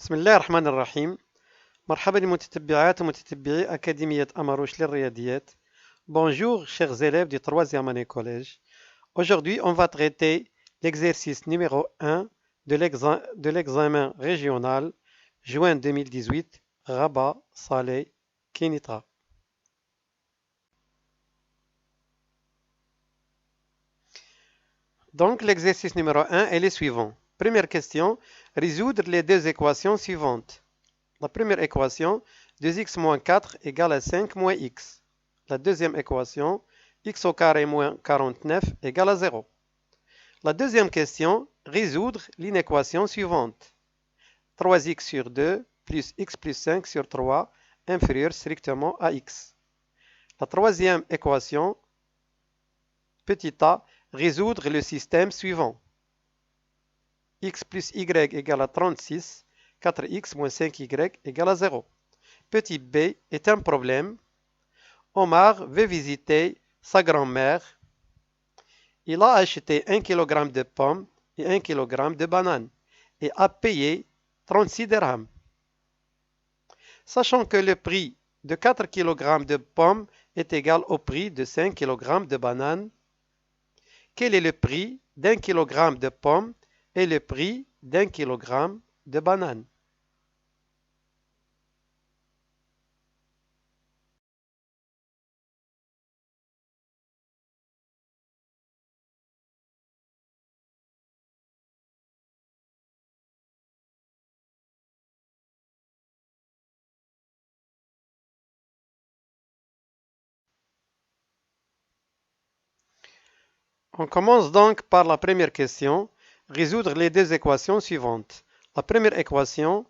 بسم الله الرحمن الرحيم. مرحبا لمتتبعات ومتتبعي أكاديمية أماروش للرياضيات. Bonjour chers élèves du 3e année collège. Aujourd'hui, on va traiter l'exercice numéro 1 de l'examen régional juin 2018, Rabat, Salé, Kenitra. Donc, l'exercice numéro 1 est le suivant. Première question, résoudre les deux équations suivantes. La première équation, 2x moins 4 égale à 5 moins x. La deuxième équation, x au carré moins 49 égale à 0. La deuxième question, résoudre l'inéquation suivante. 3x sur 2 plus x plus 5 sur 3 inférieur strictement à x. La troisième équation, petit a, résoudre le système suivant. X plus y égale à 36, 4x moins 5y égale à 0. Petit b est un problème. Omar veut visiter sa grand-mère. Il a acheté 1 kg de pommes et 1 kg de bananes et a payé 36 dirhams. Sachant que le prix de 4 kg de pommes est égal au prix de 5 kg de bananes, quel est le prix d'1 kg de pommes et le prix d'1 kg de bananes? On commence donc par la première question, résoudre les deux équations suivantes. La première équation,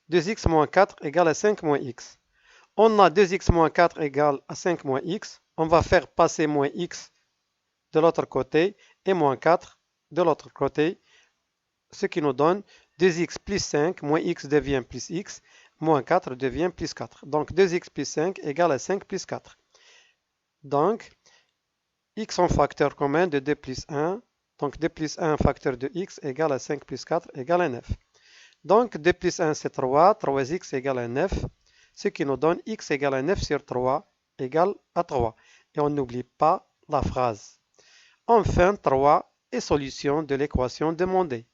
2x moins 4 égale à 5 moins x. On a 2x moins 4 égale à 5 moins x. On va faire passer moins x de l'autre côté et moins 4 de l'autre côté, ce qui nous donne 2x plus 5, moins x devient plus x, moins 4 devient plus 4. Donc 2x plus 5 égale à 5 plus 4. Donc, x en facteur commun de 2 plus 1. Donc 2 plus 1 facteur de x égale à 5 plus 4 égale à 9. Donc 2 plus 1 c'est 3, 3x égale à 9, ce qui nous donne x égale à 9 sur 3 égale à 3. Et on n'oublie pas la phrase. Enfin, 3 est solution de l'équation demandée.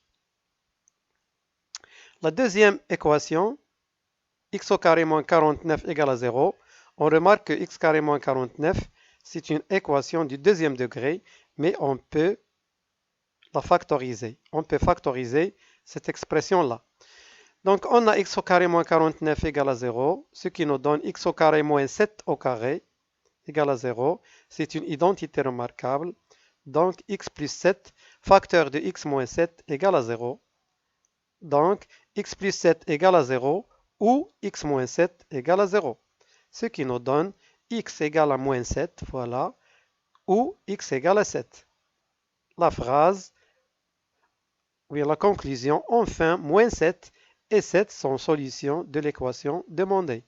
La deuxième équation, x au carré moins 49 égale à 0. On remarque que x carré moins 49, c'est une équation du deuxième degré, mais on peut la factoriser. On peut factoriser cette expression-là. Donc, on a x au carré moins 49 égale à 0, ce qui nous donne x au carré moins 7 au carré égale à 0. C'est une identité remarquable. Donc, x plus 7, facteur de x moins 7 égale à 0. Donc, x plus 7 égale à 0 ou x moins 7 égale à 0. Ce qui nous donne x égale à moins 7, voilà, ou x égale à 7. La phrase, oui, la conclusion, enfin, moins 7 et 7 sont solutions de l'équation demandée.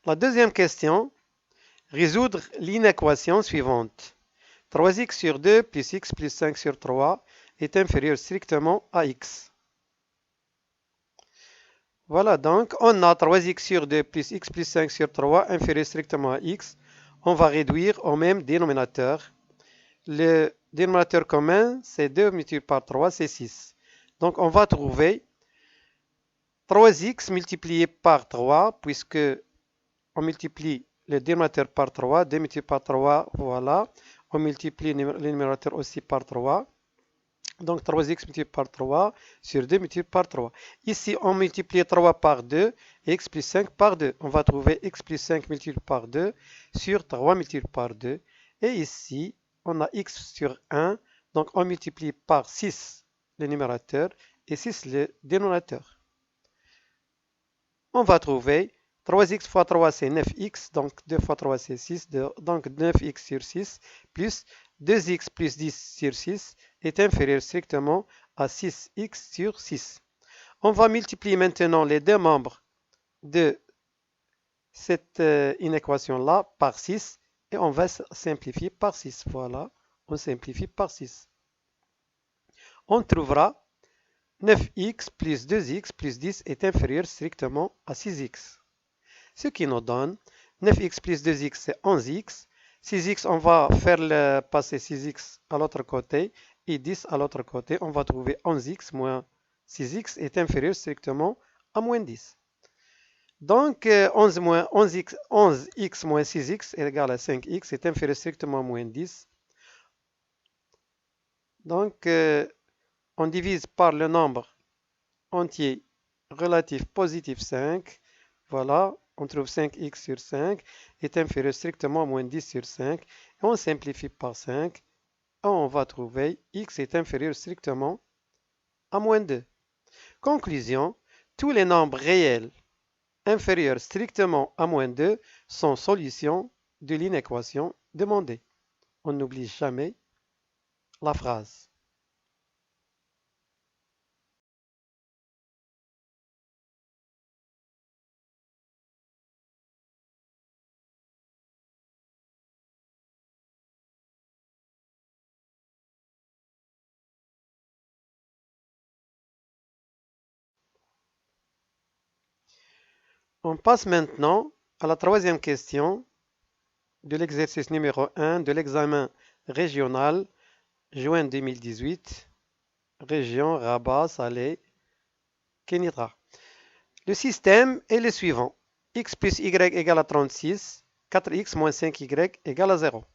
La deuxième question, résoudre l'inéquation suivante. 3x sur 2 plus x plus 5 sur 3 est inférieur strictement à x. Voilà donc, on a 3x sur 2 plus x plus 5 sur 3 inférieur strictement à x. On va réduire au même dénominateur. Le dénominateur commun, c'est 2 multiplié par 3, c'est 6. Donc on va trouver 3x multiplié par 3, puisque on multiplie le dénominateur par 3, 2 multiplié par 3, voilà. On multiplie le numérateur aussi par 3. Donc 3x multiplié par 3 sur 2 multiplié par 3. Ici, on multiplie 3 par 2 et x plus 5 par 2. On va trouver x plus 5 multiplié par 2 sur 3 multiplié par 2. Et ici, on a x sur 1. Donc on multiplie par 6 le numérateur et 6 le dénominateur. On va trouver 3x fois 3 c'est 9x. Donc 2 fois 3 c'est 6. Donc 9x sur 6 plus 2x plus 10 sur 6 est inférieur strictement à 6x sur 6. On va multiplier maintenant les deux membres de cette inéquation-là par 6 et on va simplifier par 6. Voilà, on simplifie par 6. On trouvera 9x plus 2x plus 10 est inférieur strictement à 6x. Ce qui nous donne 9x plus 2x, c'est 11x. 6x, on va faire passer 6x à l'autre côté et 10 à l'autre côté. On va trouver 11x moins 6x est inférieur strictement à moins 10. Donc 11x moins 6x est égal à 5x est inférieur strictement à moins 10. Donc on divise par le nombre entier relatif positif 5. Voilà, on trouve 5x sur 5 est inférieur strictement à moins 10 sur 5. Et on simplifie par 5. Et on va trouver x est inférieur strictement à moins 2. Conclusion, tous les nombres réels inférieurs strictement à moins 2 sont solutions de l'inéquation demandée. On n'oublie jamais la phrase. On passe maintenant à la troisième question de l'exercice numéro 1 de l'examen régional juin 2018, région Rabat, Salé, Kenitra. Le système est le suivant. X plus Y égale à 36, 4x moins 5y égale à 0.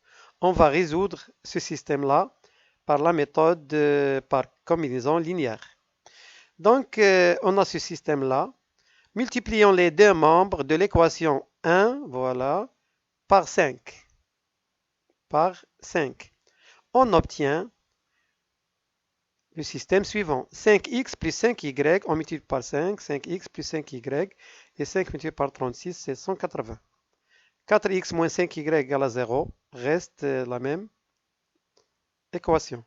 On va résoudre ce système-là par la méthode par combinaison linéaire. Donc, on a ce système-là. Multiplions les deux membres de l'équation 1, voilà, par 5. Par 5. On obtient le système suivant. 5x plus 5y, on multiplie par 5. 5x plus 5y. Et 5 multiplié par 36, c'est 180. 4x moins 5y égale à 0. Reste la même équation.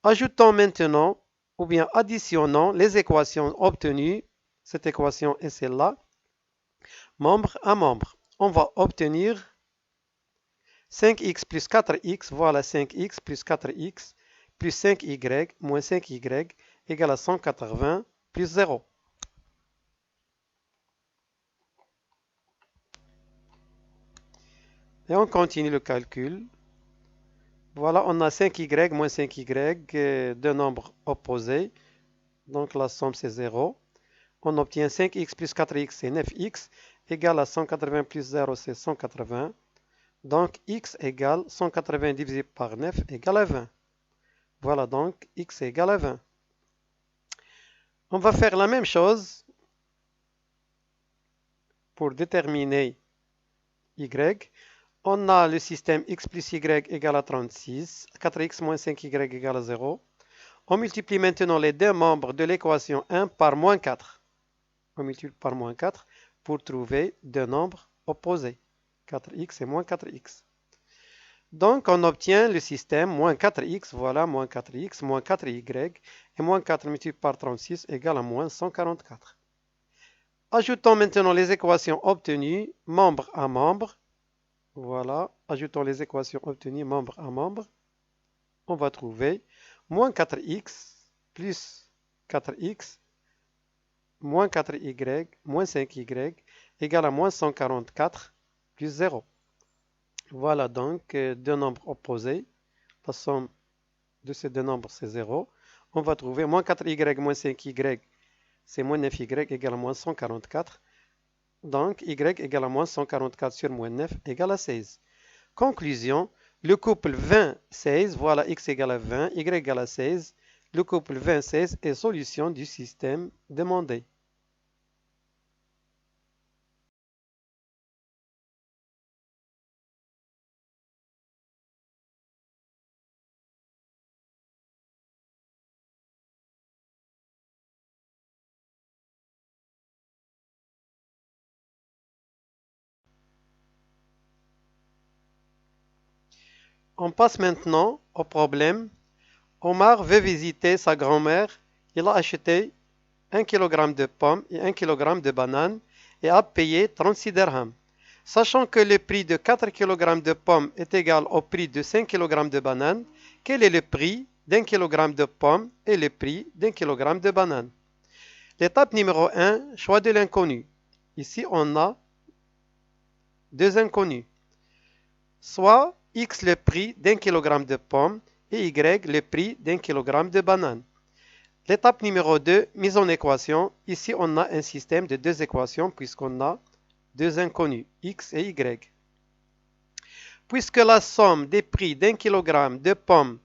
Ajoutons maintenant, ou bien additionnons les équations obtenues. Cette équation est celle-là. Membre à membre. On va obtenir 5x plus 4x, voilà 5x plus 4x plus 5y moins 5y égale à 180 plus 0. Et on continue le calcul. Voilà, on a 5y moins 5y, deux nombres opposés. Donc la somme c'est 0. On obtient 5x plus 4x c'est 9x égale à 180 plus 0 c'est 180. Donc x égale 180 divisé par 9 égale à 20. Voilà donc x égale à 20. On va faire la même chose pour déterminer y. On a le système x plus y égale à 36, 4x moins 5y égale à 0. On multiplie maintenant les deux membres de l'équation 1 par moins 4. On multiplie par moins 4 pour trouver deux nombres opposés, 4x et moins 4x. Donc on obtient le système moins 4x, voilà, moins 4x, moins 4y, et moins 4 multiplié par 36 égale à moins 144. Ajoutons maintenant les équations obtenues, membre à membre. Voilà, ajoutons les équations obtenues, membre à membre. On va trouver moins 4x plus 4x moins 4y moins 5y égale à moins 144 plus 0. Voilà donc deux nombres opposés. La somme de ces deux nombres, c'est 0. On va trouver moins 4y moins 5y, c'est moins 9y égale à moins 144. Donc, y égale à moins 144 sur moins 9 égale à 16. Conclusion, le couple 20-16, voilà x égale à 20, y égale à 16. Le couple 20-16 est solution du système demandé. On passe maintenant au problème. Omar veut visiter sa grand-mère. Il a acheté 1 kg de pommes et 1 kg de bananes et a payé 36 dirhams. Sachant que le prix de 4 kg de pommes est égal au prix de 5 kg de bananes, quel est le prix d'un kilogramme de pommes et le prix d'un kilogramme de bananes? L'étape numéro 1, choix de l'inconnu. Ici, on a deux inconnus. Soit X le prix d'un kilogramme de pommes et Y le prix d'un kilogramme de bananes. L'étape numéro 2, mise en équation. Ici, on a un système de deux équations puisqu'on a deux inconnus, X et Y. Puisque la somme des prix d'un kilogramme de pommes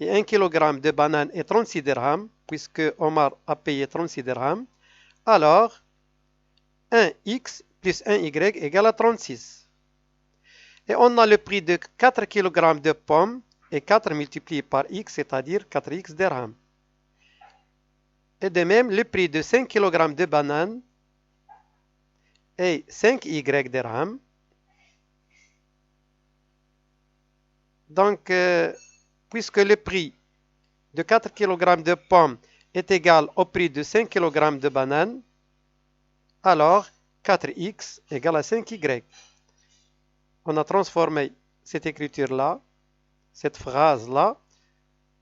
et 1 kg de bananes est 36 dirhams, puisque Omar a payé 36 dirhams, alors 1x plus 1y égale à 36. Et on a le prix de 4 kg de pommes et 4 multiplié par x, c'est-à-dire 4x dirhams. Et de même, le prix de 5 kg de bananes est 5y dirhams. Donc, puisque le prix de 4 kg de pommes est égal au prix de 5 kg de bananes, alors 4x égale à 5y. On a transformé cette écriture-là, cette phrase-là,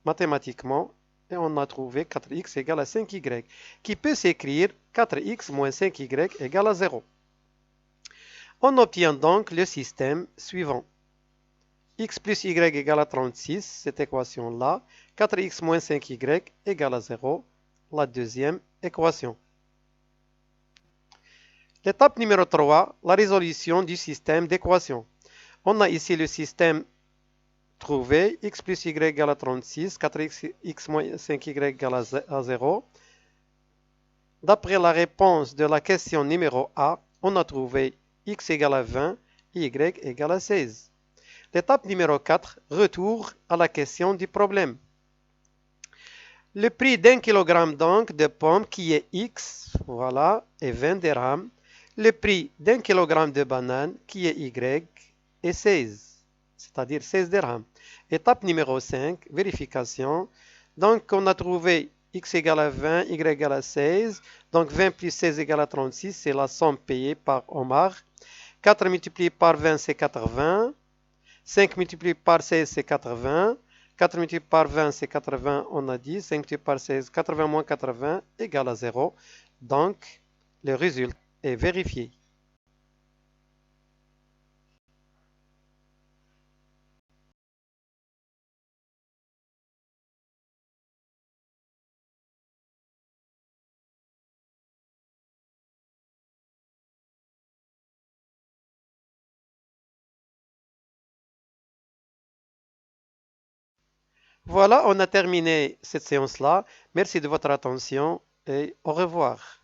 mathématiquement, et on a trouvé 4x égale à 5y, qui peut s'écrire 4x moins 5y égale à 0. On obtient donc le système suivant. X plus y égale à 36, cette équation-là, 4x moins 5y égale à 0, la deuxième équation. L'étape numéro 3, la résolution du système d'équations. On a ici le système trouvé, x plus y égale à 36, 4x moins 5y égale à 0. D'après la réponse de la question numéro A, on a trouvé x égale à 20 et y égale à 16. L'étape numéro 4, retour à la question du problème. Le prix d'un kilogramme donc de pommes qui est x, voilà, est 20 dirhams. Le prix d'un kilogramme de bananes qui est y est 16, c'est-à-dire 16 dirhams. Étape numéro 5, vérification. Donc on a trouvé x égale à 20, y égale à 16. Donc 20 plus 16 égale à 36, c'est la somme payée par Omar. 4 multiplié par 20, c'est 80. 5 multiplié par 16, c'est 80. 4 multiplié par 20, c'est 80, on a dit. 5 multiplié par 16, 80 moins 80 égale à 0. Donc, le résultat est vérifié. Voilà, on a terminé cette séance-là. Merci de votre attention et au revoir.